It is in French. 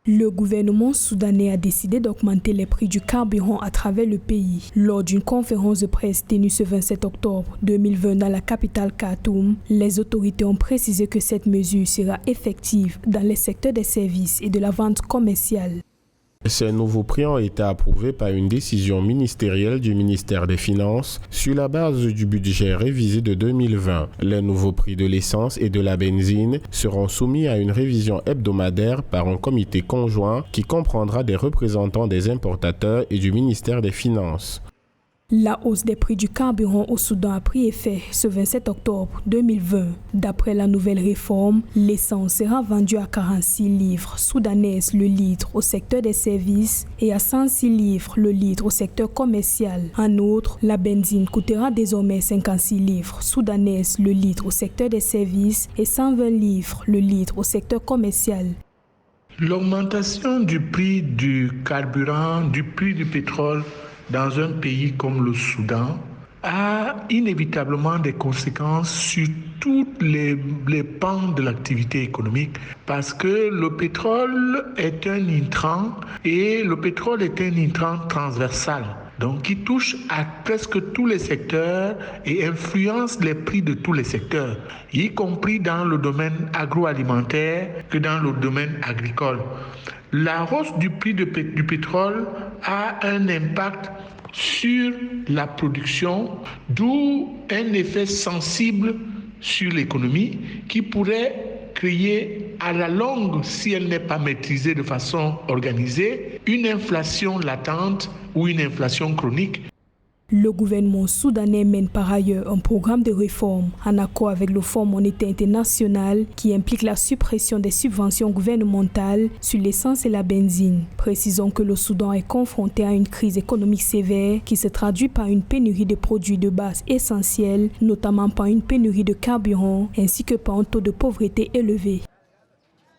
Le gouvernement soudanais a décidé d'augmenter les prix du carburant à travers le pays. Lors d'une conférence de presse tenue ce 27 octobre 2020 dans la capitale Khartoum, les autorités ont précisé que cette mesure sera effective dans les secteurs des services et de la vente commerciale. Ces nouveaux prix ont été approuvés par une décision ministérielle du ministère des Finances sur la base du budget révisé de 2020. Les nouveaux prix de l'essence et de la benzine seront soumis à une révision hebdomadaire par un comité conjoint qui comprendra des représentants des importateurs et du ministère des Finances. La hausse des prix du carburant au Soudan a pris effet ce 27 octobre 2020. D'après la nouvelle réforme, l'essence sera vendue à 46 livres soudanaises le litre au secteur des services et à 106 livres le litre au secteur commercial. En outre, la benzine coûtera désormais 56 livres soudanaises le litre au secteur des services et 120 livres le litre au secteur commercial. L'augmentation du prix du carburant, du prix du pétrole dans un pays comme le Soudan a inévitablement des conséquences sur tous les pans de l'activité économique parce que le pétrole est un intrant et le pétrole est un intrant transversal. Donc, qui touche à presque tous les secteurs et influence les prix de tous les secteurs, y compris dans le domaine agroalimentaire que dans le domaine agricole. La hausse du prix du pétrole a un impact sur la production, d'où un effet sensible sur l'économie qui pourrait créer à la longue, si elle n'est pas maîtrisée de façon organisée, une inflation latente ou une inflation chronique. Le gouvernement soudanais mène par ailleurs un programme de réforme en accord avec le Fonds monétaire international qui implique la suppression des subventions gouvernementales sur l'essence et la benzine. Précisons que le Soudan est confronté à une crise économique sévère qui se traduit par une pénurie de produits de base essentiels, notamment par une pénurie de carburant ainsi que par un taux de pauvreté élevé.